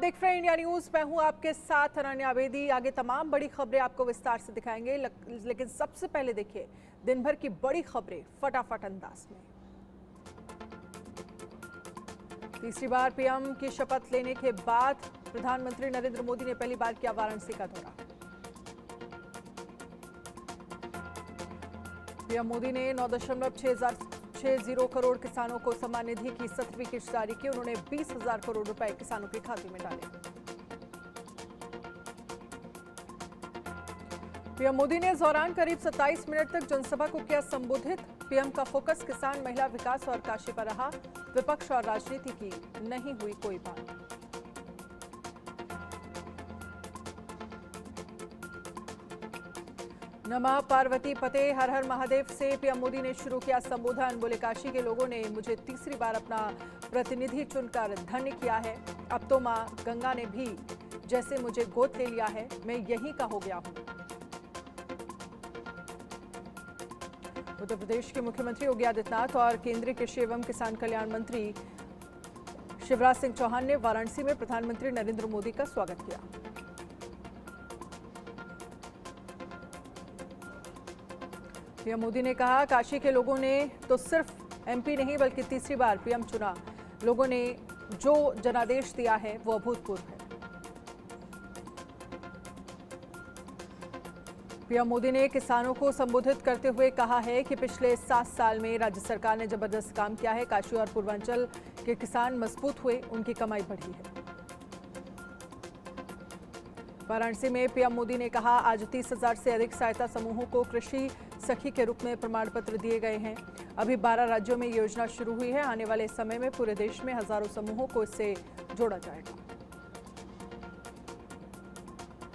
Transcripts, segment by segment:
देख रहे हैं इंडिया न्यूज। मैं हूं आपके साथ अनन्या आबेदी। आगे तमाम बड़ी खबरें आपको विस्तार से दिखाएंगे, लेकिन सबसे पहले देखिए दिन भर की बड़ी खबरें फटाफट अंदाज में। तीसरी बार पीएम की शपथ लेने के बाद प्रधानमंत्री नरेंद्र मोदी ने पहली बार किया वाराणसी का दौरा। पीएम मोदी ने 9.60 करोड़ किसानों को सम्मान निधि की 7वीं किस्त जारी की। उन्होंने 20,000 करोड़ रुपए किसानों के खाते में डाले। पीएम मोदी ने इस दौरान करीब 27 मिनट तक जनसभा को किया संबोधित। पीएम का फोकस किसान, महिला विकास और काशी पर रहा। विपक्ष और राजनीति की नहीं हुई कोई बात। नमः पार्वती पते हर हर महादेव से पीएम मोदी ने शुरू किया संबोधन। बोले, काशी के लोगों ने मुझे तीसरी बार अपना प्रतिनिधि चुनकर धन्य किया है। अब तो मां गंगा ने भी जैसे मुझे गोद ले लिया है, मैं यहीं का हो गया हूं। उत्तर प्रदेश के मुख्यमंत्री योगी आदित्यनाथ और केंद्रीय कृषि एवं किसान कल्याण मंत्री शिवराज सिंह चौहान ने वाराणसी में प्रधानमंत्री नरेंद्र मोदी का स्वागत किया। पीएम मोदी ने कहा, काशी के लोगों ने तो सिर्फ एमपी नहीं बल्कि तीसरी बार पीएम चुना। लोगों ने जो जनादेश दिया है वो अभूतपूर्व है। पीएम मोदी ने किसानों को संबोधित करते हुए कहा है कि पिछले 7 साल में राज्य सरकार ने जबरदस्त काम किया है। काशी और पूर्वांचल के किसान मजबूत हुए, उनकी कमाई बढ़ी है। वाराणसी में पीएम मोदी ने कहा, आज 30,000 से अधिक सहायता समूहों को कृषि सखी के रूप में प्रमाण पत्र दिए गए हैं। अभी 12 राज्यों में योजना शुरू हुई है। आने वाले समय में पूरे देश में हजारों समूहों को इससे जोड़ा जाएगा।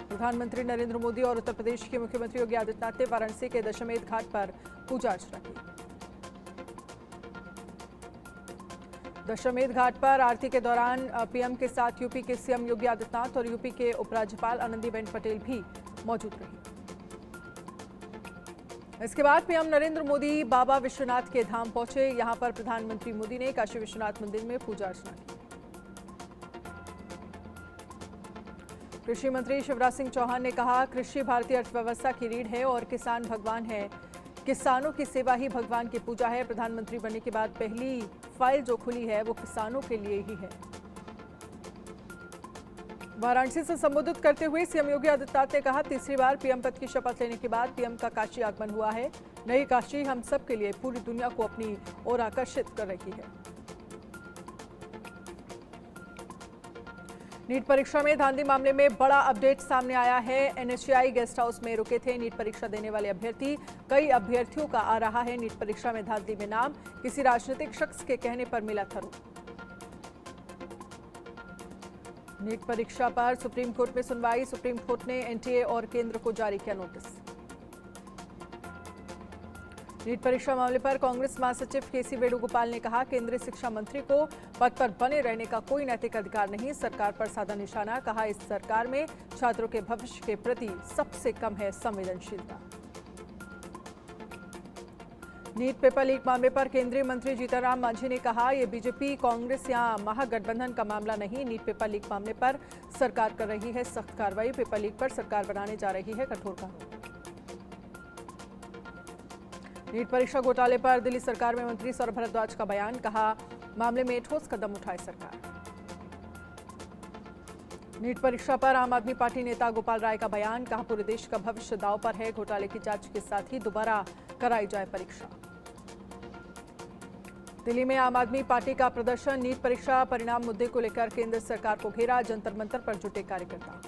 प्रधानमंत्री नरेंद्र मोदी और उत्तर प्रदेश के मुख्यमंत्री योगी आदित्यनाथ ने वाराणसी के दशमेध घाट पर पूजा अर्चना की। दशमेध घाट पर आरती के दौरान पीएम के साथ यूपी के सीएम योगी आदित्यनाथ और यूपी के उपराज्यपाल आनंदीबेन पटेल भी मौजूद रही। इसके बाद पीएम नरेंद्र मोदी बाबा विश्वनाथ के धाम पहुंचे। यहां पर प्रधानमंत्री मोदी ने काशी विश्वनाथ मंदिर में पूजा अर्चना की। कृषि मंत्री शिवराज सिंह चौहान ने कहा, कृषि भारतीय अर्थव्यवस्था की रीढ़ है और किसान भगवान है। किसानों की सेवा ही भगवान की पूजा है। प्रधानमंत्री बनने के बाद पहली फाइल जो खुली है वो किसानों के लिए ही है। वाराणसी से संबोधित करते हुए सीएम योगी आदित्यनाथ ने कहा, तीसरी बार पीएम पद की शपथ लेने के बाद पीएम का काशी आगमन हुआ है। नई काशी हम सब के लिए पूरी दुनिया को अपनी ओर आकर्षित कर रही है। नीट परीक्षा में धांधली मामले में बड़ा अपडेट सामने आया है। एनएचएआई गेस्ट हाउस में रुके थे नीट परीक्षा देने वाले अभ्यर्थी। कई अभ्यर्थियों का आ रहा है नीट परीक्षा में धांधली में नाम। किसी राजनीतिक शख्स के कहने पर मिला था रोक। नीट परीक्षा पर सुप्रीम कोर्ट में सुनवाई। सुप्रीम कोर्ट ने एनटीए और केंद्र को जारी किया नोटिस। नीट परीक्षा मामले पर कांग्रेस महासचिव केसी वेणुगोपाल ने कहा, केंद्रीय शिक्षा मंत्री को पद पर बने रहने का कोई नैतिक अधिकार नहीं। सरकार पर साधा निशाना। कहा, इस सरकार में छात्रों के भविष्य के प्रति सबसे कम है संवेदनशीलता। नीट पेपर लीक मामले पर केंद्रीय मंत्री जीतनराम मांझी ने कहा, यह बीजेपी कांग्रेस या महागठबंधन का मामला नहीं। नीट पेपर लीक मामले पर सरकार कर रही है सख्त कार्रवाई। पेपर लीक पर सरकार बनाने जा रही है कठोर कानून। नीट परीक्षा घोटाले पर दिल्ली सरकार में मंत्री सौरभ भारद्वाज का बयान। कहा, मामले में ठोस कदम उठाए सरकार। नीट परीक्षा पर आम आदमी पार्टी नेता गोपाल राय का बयान। कहा, पूरे देश का भविष्य दांव पर है। घोटाले की जांच के साथ ही दोबारा कराई जाए परीक्षा। दिल्ली में आम आदमी पार्टी का प्रदर्शन। नीट परीक्षा परिणाम मुद्दे को लेकर केंद्र सरकार को घेरा। जंतर मंतर पर जुटे कार्यकर्ता।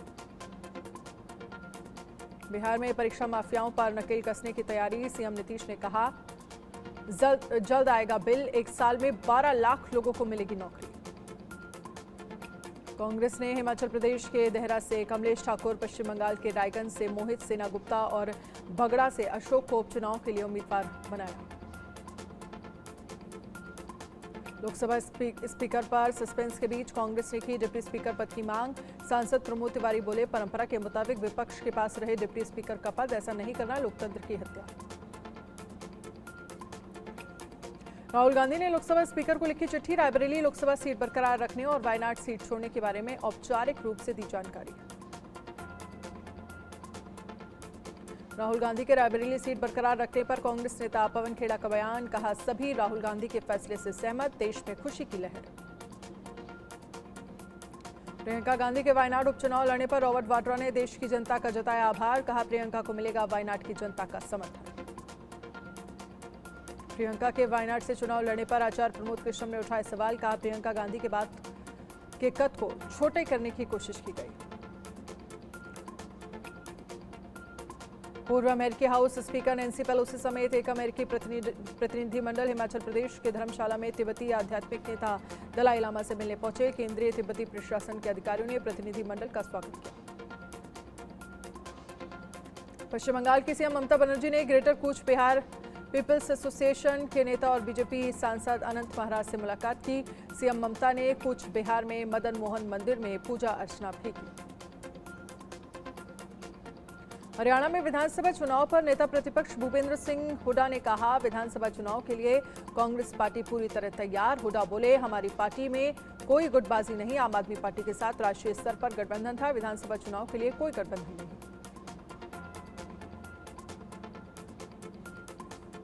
बिहार में परीक्षा माफियाओं पर नकेल कसने की तैयारी। सीएम नीतीश ने कहा, जल्द आएगा बिल। 1 साल में 12 लाख लोगों को मिलेगी नौकरी। कांग्रेस ने हिमाचल प्रदेश के देहरा से कमलेश ठाकुर, पश्चिम बंगाल के रायगंज से मोहित सेना गुप्ता और बगड़ा से अशोक को उपचुनाव के लिए उम्मीदवार बनाया। लोकसभा स्पीकर पर सस्पेंस के बीच कांग्रेस ने की डिप्टी स्पीकर पद की मांग। सांसद प्रमोद तिवारी बोले, परंपरा के मुताबिक विपक्ष के पास रहे डिप्टी स्पीकर का पद। ऐसा नहीं करना लोकतंत्र की हत्या। राहुल गांधी ने लोकसभा स्पीकर को लिखी चिट्ठी, रायबरेली लोकसभा सीट बरकरार रखने और वायनाड सीट छोड़ने के बारे में औपचारिक रूप से दी जानकारी। राहुल गांधी के रायबरेली सीट बरकरार रखने पर कांग्रेस नेता पवन खेड़ा का बयान, कहा सभी राहुल गांधी के फैसले से सहमत, देश में खुशी की लहर। प्रियंका गांधी के वायनाड उपचुनाव लड़ने पर रॉबर्ट वाड्रा ने देश की जनता का जताया आभार, कहा प्रियंका को मिलेगा वायनाड की जनता का समर्थन। प्रियंका के वायनाड से चुनाव लड़ने पर आचार्य प्रमोद कृष्ण ने उठाए सवाल, कहा प्रियंका गांधी के बात के कद को छोटे करने की कोशिश की गई। पूर्व अमेरिकी हाउस स्पीकर नैन्सी पेलोसी समेत एक अमेरिकी प्रतिनिधिमंडल हिमाचल प्रदेश के धर्मशाला में तिब्बती आध्यात्मिक नेता दलाई लामा से मिलने पहुंचे। केंद्रीय तिब्बती प्रशासन के अधिकारियों ने प्रतिनिधिमंडल का स्वागत किया। पश्चिम बंगाल की सीएम ममता बनर्जी ने greater Cooch Behar peoples association के नेता और बीजेपी सांसद अनंत महाराज से मुलाकात की। सीएम ममता ने कूच बिहार में मदन मोहन मंदिर में पूजा अर्चना भी की। हरियाणा में विधानसभा चुनाव पर नेता प्रतिपक्ष भूपेंद्र सिंह हुड्डा ने कहा, विधानसभा चुनाव के लिए कांग्रेस पार्टी पूरी तरह तैयार। हुड्डा बोले, हमारी पार्टी में कोई गुटबाजी नहीं, आम आदमी पार्टी के साथ राष्ट्रीय स्तर पर गठबंधन था, विधानसभा चुनाव के लिए कोई गठबंधन नहीं।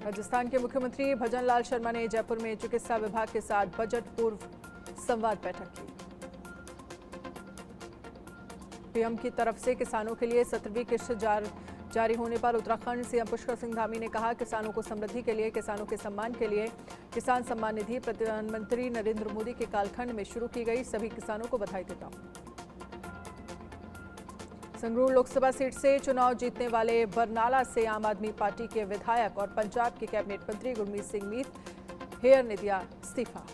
राजस्थान के मुख्यमंत्री भजन लाल शर्मा ने जयपुर में चिकित्सा विभाग के साथ बजट पूर्व संवाद बैठक की। पीएम की तरफ से किसानों के लिए 17वीं किस्त जारी होने पर उत्तराखंड सीएम पुष्कर सिंह धामी ने कहा, किसानों को समृद्धि के लिए, किसानों के सम्मान के लिए किसान सम्मान निधि प्रधानमंत्री नरेंद्र मोदी के कालखंड में शुरू की गई, सभी किसानों को बधाई देता हूं। संगरूर लोकसभा सीट से चुनाव जीतने वाले बरनाला से आम आदमी पार्टी के विधायक और पंजाब के कैबिनेट मंत्री गुरमीत सिंह मीत हेयर ने दिया इस्तीफा।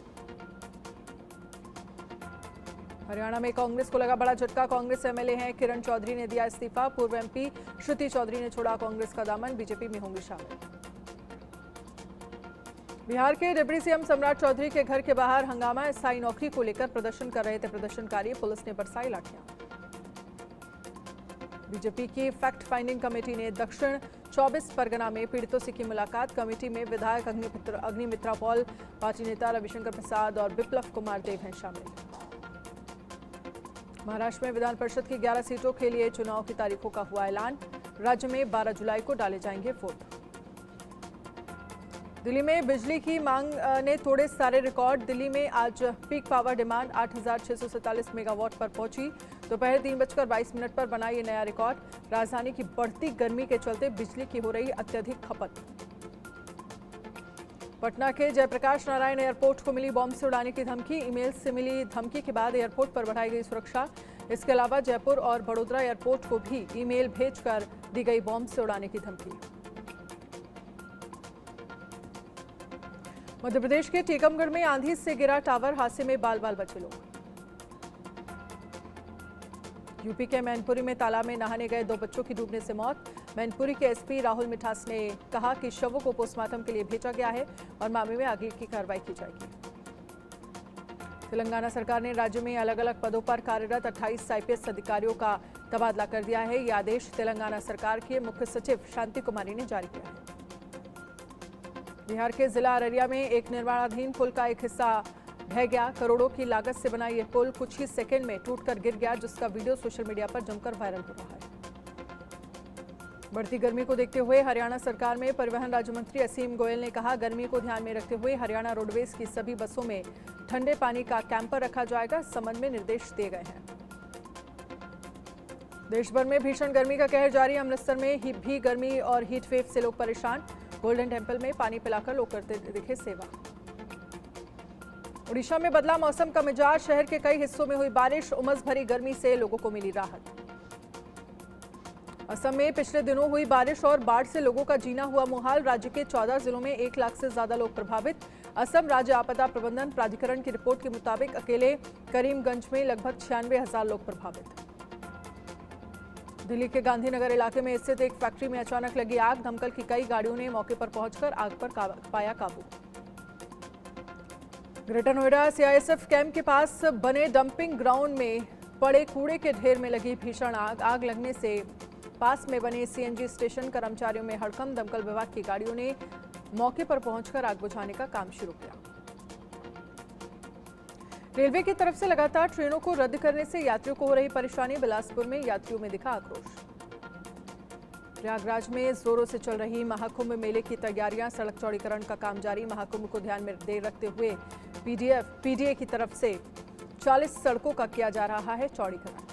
हरियाणा में कांग्रेस को लगा बड़ा झटका, कांग्रेस एमएलए हैं किरण चौधरी ने दिया इस्तीफा। पूर्व एमपी श्रुति चौधरी ने छोड़ा कांग्रेस का दामन, बीजेपी में होंगी शामिल। बिहार के डिप्टी सीएम सम्राट चौधरी के घर के बाहर हंगामा, स्थायी नौकरी को लेकर प्रदर्शन कर रहे थे प्रदर्शनकारी, पुलिस ने बरसाई लाठियां। बीजेपी की फैक्ट फाइंडिंग कमेटी ने दक्षिण 24 परगना में पीड़ितों से की मुलाकात। कमेटी में विधायक अग्निमित्रा पॉल, पार्टी नेता रविशंकर प्रसाद और बिप्लब कुमार देव हैं शामिल। महाराष्ट्र में विधान परिषद की 11 सीटों के लिए चुनाव की तारीखों का हुआ ऐलान, राज्य में 12 जुलाई को डाले जाएंगे वोट। दिल्ली में बिजली की मांग ने तोड़े सारे रिकॉर्ड, दिल्ली में आज पीक पावर डिमांड 8,647 मेगावाट पर पहुंची। दोपहर 3:22 पर बना ये नया रिकॉर्ड। राजधानी की बढ़ती गर्मी के चलते बिजली की हो रही अत्यधिक खपत। पटना के जयप्रकाश नारायण एयरपोर्ट को मिली बॉम्ब से उड़ाने की धमकी, ईमेल से मिली धमकी के बाद एयरपोर्ट पर बढ़ाई गई सुरक्षा। इसके अलावा जयपुर और बड़ोदरा एयरपोर्ट को भी ईमेल भेजकर दी गई बॉम्ब से उड़ाने की धमकी। मध्य प्रदेश के टीकमगढ़ में आंधी से गिरा टावर, हादसे में बाल बाल बचे लोग। यूपी के मैनपुरी में तालाब में नहाने गए 2 बच्चों की डूबने से मौत। मैनपुरी के एसपी राहुल मिठास ने कहा कि शवों को पोस्टमार्टम के लिए भेजा गया है और मामले में आगे की कार्रवाई की जाएगी। तेलंगाना सरकार ने राज्य में अलग अलग पदों पर कार्यरत 28 आईपीएस अधिकारियों का तबादला कर दिया है। यह आदेश तेलंगाना सरकार के मुख्य सचिव शांति कुमारी ने जारी किया है। बिहार के जिला अररिया में एक निर्माणाधीन पुल का एक हिस्सा ढह गया। करोड़ों की लागत से बना यह पुल कुछ ही सेकंड में टूटकर गिर गया, जिसका वीडियो सोशल मीडिया पर जमकर वायरल हो रहा है। बढ़ती गर्मी को देखते हुए हरियाणा सरकार में परिवहन राज्य मंत्री असीम गोयल ने कहा, गर्मी को ध्यान में रखते हुए हरियाणा रोडवेज की सभी बसों में ठंडे पानी का कैंपर रखा जाएगा। इस संबंध में निर्देश दिए गए हैं। देश भर में भीषण गर्मी का कहर जारी, अमृतसर में भी गर्मी और हीट वेव से लोग परेशान। गोल्डन टेम्पल में पानी पिलाकर लोग करते दिखे सेवा। उड़ीसा में बदला मौसम का मिजाज, शहर के कई हिस्सों में हुई बारिश, उमस भरी गर्मी से लोगों को मिली राहत। असम में पिछले दिनों हुई बारिश और बाढ़ से लोगों का जीना हुआ मुहाल। राज्य के 14 जिलों में 1 लाख से ज्यादा लोग प्रभावित। असम राज्य आपदा प्रबंधन प्राधिकरण की रिपोर्ट के मुताबिक अकेले करीमगंज में लगभग 96,000 लोग प्रभावित। दिल्ली के गांधीनगर इलाके में स्थित एक फैक्ट्री में अचानक लगी आग, दमकल की कई गाड़ियों ने मौके पर पहुंचकर आग पर पाया काबू। ग्रेटर नोएडा सीआईएसएफ कैंप के पास बने डंपिंग ग्राउंड में पड़े कूड़े के ढेर में लगी भीषण आग। आग लगने से पास में बने सीएनजी स्टेशन कर्मचारियों में हड़कंप। दमकल विभाग की गाड़ियों ने मौके पर पहुंचकर आग बुझाने का काम शुरू किया। रेलवे की तरफ से लगातार ट्रेनों को रद्द करने से यात्रियों को हो रही परेशानी। बिलासपुर में यात्रियों में दिखा आक्रोश। प्रयागराज में जोरों से चल रही महाकुंभ मेले की तैयारियां, सड़क चौड़ीकरण का काम जारी। महाकुंभ को ध्यान में रखते हुए पीडीए की तरफ से 40 सड़कों का किया जा रहा है चौड़ीकरण।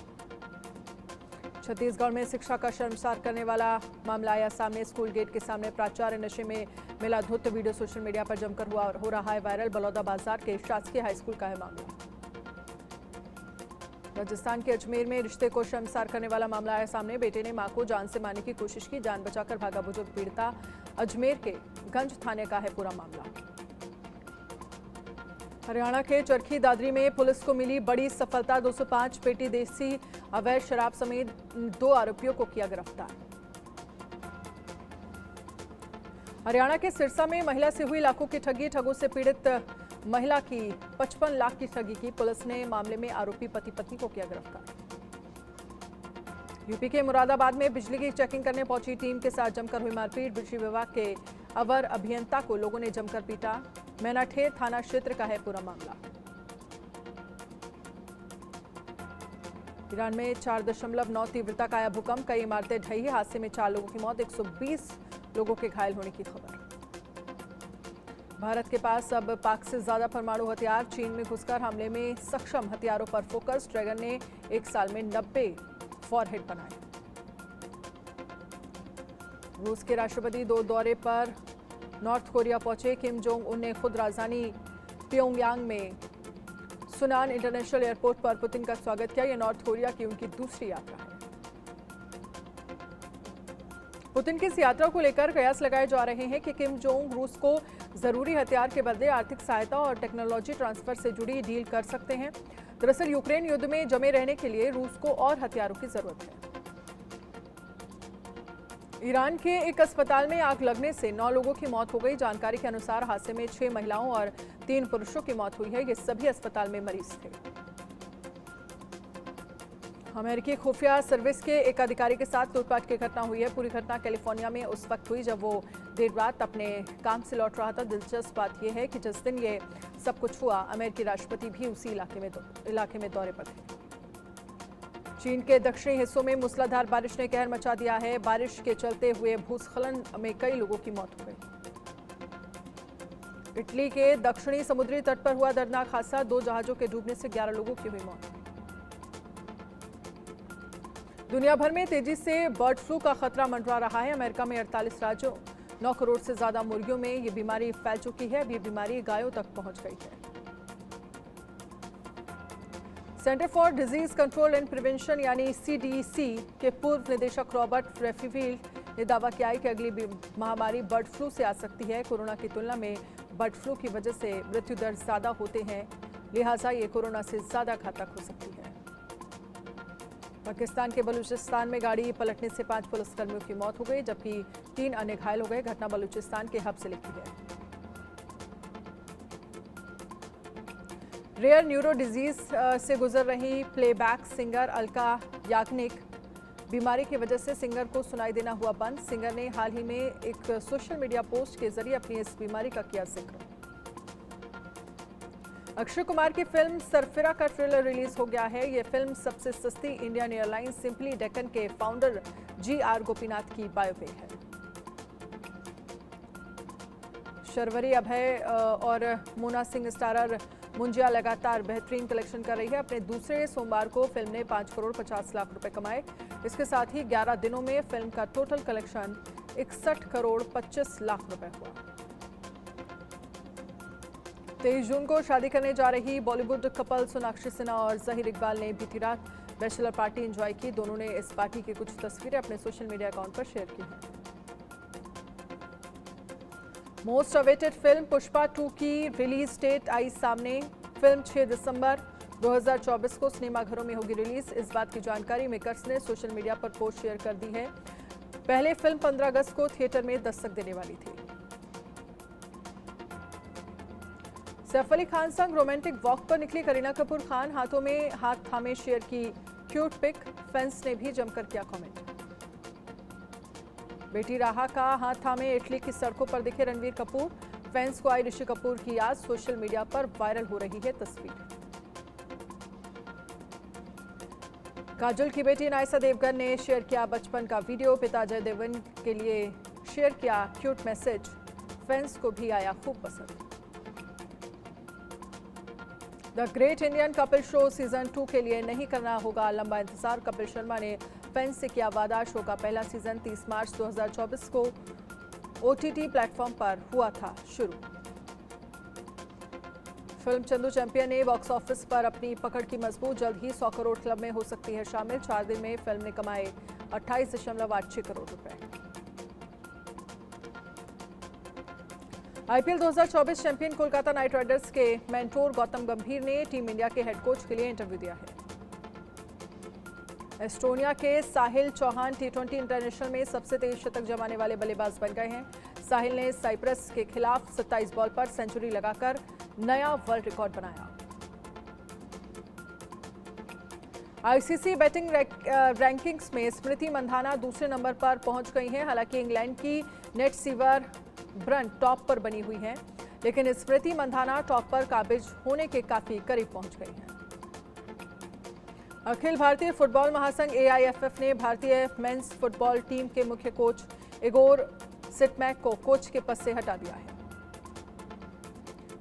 छत्तीसगढ़ में शिक्षा का शर्मसार करने वाला मामला आया सामने। स्कूल गेट के सामने प्राचार्य नशे में मिला धुत। वीडियो सोशल मीडिया पर जमकर हो रहा है वायरल। बलौदा बाजार के शासकीय हाईस्कूल का है मामला। राजस्थान के अजमेर में रिश्ते को शर्मसार करने वाला मामला आया सामने। बेटे ने मां को जान से मारने की कोशिश की, जान बचाकर भागा बुजुर्ग पीड़िता। अजमेर के गंज थाने का है पूरा मामला। हरियाणा के चरखी दादरी में पुलिस को मिली बड़ी सफलता। 205 पेटी देसी अवैध शराब समेत 2 आरोपियों को किया गिरफ्तार। हरियाणा के सिरसा में महिला से हुई लाखों की ठगी। ठगों से पीड़ित महिला की 55 लाख की ठगी की। पुलिस ने मामले में आरोपी पति पत्नी को किया गिरफ्तार। यूपी के मुरादाबाद में बिजली की चेकिंग करने पहुंची टीम के साथ जमकर हुई मारपीट। बिजली विभाग के अवर अभियंता को लोगों ने जमकर पीटा। मैनाठेर थाना क्षेत्र का है पूरा मामला। ईरान में 4.9 तीव्रता का आया भूकंप। कई इमारतें ढही। हादसे में 4 लोगों की मौत, 120 लोगों के घायल होने की खबर। भारत के पास अब पाक से ज्यादा परमाणु हथियार। चीन में घुसकर हमले में सक्षम हथियारों पर फोकस। ड्रैगन ने 1 साल में 90 वॉरहेड बनाए। रूस के राष्ट्रपति 2 दौरे पर नॉर्थ कोरिया पहुंचे। किम जोंग उन ने खुद राजधानी प्योंगयांग में सुनान इंटरनेशनल एयरपोर्ट पर पुतिन का स्वागत किया। यह नॉर्थ कोरिया की उनकी दूसरी यात्रा है। पुतिन की इस यात्रा को लेकर कयास लगाए जा रहे हैं कि किम जोंग रूस को जरूरी हथियार के बदले आर्थिक सहायता और टेक्नोलॉजी ट्रांसफर से जुड़ी डील कर सकते हैं। दरअसल यूक्रेन युद्ध में जमे रहने के लिए रूस को और हथियारों की जरूरत है। ईरान के एक अस्पताल में आग लगने से 9 लोगों की मौत हो गई। जानकारी के अनुसार हादसे में 6 महिलाओं और 3 पुरुषों की मौत हुई है। ये सभी अस्पताल में मरीज थे। अमेरिकी खुफिया सर्विस के एक अधिकारी के साथ लूटपाट की घटना हुई है। पूरी घटना कैलिफोर्निया में उस वक्त हुई जब वो देर रात अपने काम से लौट रहा था। दिलचस्प बात यह है कि जिस दिन ये सब कुछ हुआ, अमेरिकी राष्ट्रपति भी उसी इलाके में दौरे पर थे। चीन के दक्षिणी हिस्सों में मूसलाधार बारिश ने कहर मचा दिया है। बारिश के चलते हुए भूस्खलन में कई लोगों की मौत हो गई। इटली के दक्षिणी समुद्री तट पर हुआ दर्दनाक हादसा। 2 जहाजों के डूबने से 11 लोगों की हुई मौत। दुनिया भर में तेजी से बर्ड फ्लू का खतरा मंडरा रहा है। अमेरिका में 48 राज्यों 9 करोड़ से ज्यादा मुर्गियों में ये बीमारी फैल चुकी है। अब ये बीमारी गायों तक पहुंच गई है। Centre for disease control and prevention यानी CDC के पूर्व निदेशक रॉबर्ट रेडफील्ड ने दावा किया है कि अगली महामारी बर्ड फ्लू से आ सकती है। कोरोना की तुलना में बर्ड फ्लू की वजह से मृत्यु दर ज्यादा होते हैं, लिहाजा ये कोरोना से ज्यादा घातक हो सकती है। पाकिस्तान के बलूचिस्तान में गाड़ी पलटने से 5 पुलिसकर्मियों की मौत हो गई, जबकि 3 अन्य घायल हो गए। घटना बलूचिस्तान के हब से लिखी है। रेयर न्यूरो डिजीज से गुजर रही प्लेबैक सिंगर अलका याग्निक बीमारी की वजह से सिंगर को सुनाई देना हुआ बंद। सिंगर ने हाल ही में एक सोशल मीडिया पोस्ट के जरिए अपनी इस बीमारी का किया जिक्र। अक्षय कुमार की फिल्म सरफिरा का ट्रेलर रिलीज हो गया है। यह फिल्म सबसे सस्ती इंडियन एयरलाइंस सिंपली डेक्कन के फाउंडर GR गोपीनाथ की बायोपिक है। शर्वरी अभय और मोना सिंह स्टारर मुंजिया लगातार बेहतरीन कलेक्शन कर रही है। अपने दूसरे सोमवार को फिल्म ने 5 करोड़ 50 लाख रुपए कमाए। इसके साथ ही 11 दिनों में फिल्म का टोटल कलेक्शन 61 करोड़ 25 लाख रुपए हुआ। 23 जून को शादी करने जा रही बॉलीवुड कपल सोनाक्षी सिन्हा और जहीर इकबाल ने बीती रात बैचलर पार्टी एंजॉय की। दोनों ने इस पार्टी की कुछ तस्वीरें अपने सोशल मीडिया अकाउंट पर शेयर की हैं। मोस्ट अवेटेड फिल्म पुष्पा 2 की रिलीज डेट आई सामने। फिल्म 6 दिसंबर 2024 को सिनेमाघरों में होगी रिलीज। इस बात की जानकारी मेकर्स ने सोशल मीडिया पर पोस्ट शेयर कर दी है। पहले फिल्म 15 अगस्त को थिएटर में दस्तक देने वाली थी। सैफ अली खान संग रोमांटिक वॉक पर निकली करीना कपूर खान। हाथों में हाथ थामे शेयर की क्यूट पिक। फैंस ने भी जमकर किया कमेंट। बेटी राहा का हाथ थामे इटली की सड़कों पर दिखे रणवीर कपूर। फैंस को आई ऋषि कपूर की याद। सोशल मीडिया पर वायरल हो रही है तस्वीर। काजोल की बेटी नायसा देवगन ने शेयर किया बचपन का वीडियो। पिता अजय देवगन के लिए शेयर किया क्यूट मैसेज। फैंस को भी आया खूब पसंद। The great Indian Kapil show season 2 के लिए नहीं करना होगा लंबा इंतजार। कपिल शर्मा ने फैंस से किया वादा। शो का पहला सीजन 30 मार्च 2024 को OTT प्लेटफॉर्म पर हुआ था शुरू। फिल्म चंदू चैंपियन ने बॉक्स ऑफिस पर अपनी पकड़ की मजबूत। जल्द ही 100 करोड़ क्लब में हो सकती है शामिल। 4 दिन में फिल्म ने कमाए 28.86 करोड़ रुपए। IPL 2024 champion Kolkata night Riders के मेंटोर गौतम गंभीर ने टीम इंडिया के हेड कोच के लिए इंटरव्यू दिया है। एस्टोनिया के साहिल चौहान T20 इंटरनेशनल में सबसे तेज शतक जमाने वाले बल्लेबाज बन गए हैं। साहिल ने साइप्रस के खिलाफ 27 बॉल पर सेंचुरी लगाकर नया वर्ल्ड रिकॉर्ड बनाया। ICC बैटिंग रैंकिंग्स में स्मृति मंधाना दूसरे नंबर पर पहुंच गई हैं। हालांकि इंग्लैंड की नेट सीवर ब्रंट टॉप पर बनी हुई हैं, लेकिन स्मृति मंधाना टॉप पर काबिज होने के काफी करीब पहुंच गई हैं। अखिल भारतीय फुटबॉल महासंघ AIFF ने भारतीय मेंस फुटबॉल टीम के मुख्य कोच इगोर सिटमैक को कोच के पद से हटा दिया है।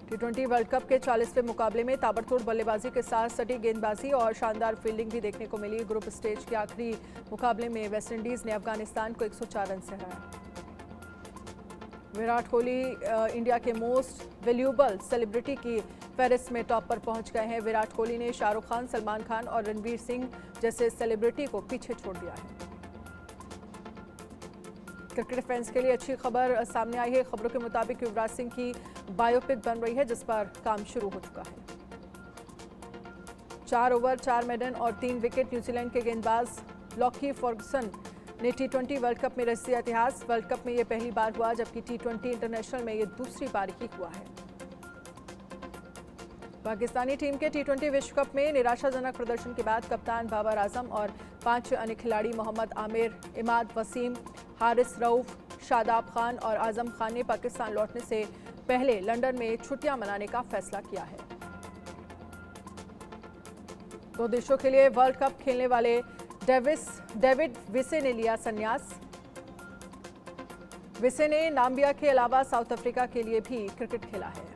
T20 वर्ल्ड कप के 40वें मुकाबले में ताबड़तोड़ बल्लेबाजी के साथ सटीक गेंदबाजी और शानदार फील्डिंग भी देखने को मिली। ग्रुप स्टेज के आखिरी मुकाबले में वेस्टइंडीज ने अफगानिस्तान को 104 रन से हराया। विराट कोहली इंडिया के मोस्ट वैल्यूएबल सेलिब्रिटी की फहरिस्त में टॉप पर पहुंच गए हैं। विराट कोहली ने शाहरुख खान, सलमान खान और रणवीर सिंह जैसे सेलिब्रिटी को पीछे छोड़ दिया है। क्रिकेट फैंस के लिए अच्छी खबर सामने आई है। खबरों के मुताबिक युवराज सिंह की बायोपिक बन रही है, जिस पर काम शुरू हो चुका है। 4 ओवर 4 मेडन और 3 विकेट न्यूजीलैंड के गेंदबाज लॉकी फर्गुसन ने T20 वर्ल्ड कप में रच दिया इतिहास। वर्ल्ड कप में ये पहली बार हुआ, जबकि T20 इंटरनेशनल में ये दूसरी बार ही हुआ है। पाकिस्तानी टीम के T20 विश्व कप में निराशाजनक प्रदर्शन के बाद कप्तान बाबर आजम और 5 अन्य खिलाड़ी मोहम्मद आमिर, इमाद वसीम, हारिस रऊफ, शादाब खान और आजम खान ने पाकिस्तान लौटने से पहले लंदन में छुट्टियां मनाने का फैसला किया है। 2 देशों के लिए वर्ल्ड कप खेलने वाले डेविड विसे ने लिया संन्यास। विसे ने नाम्बिया के अलावा साउथ अफ्रीका के लिए भी क्रिकेट खेला है।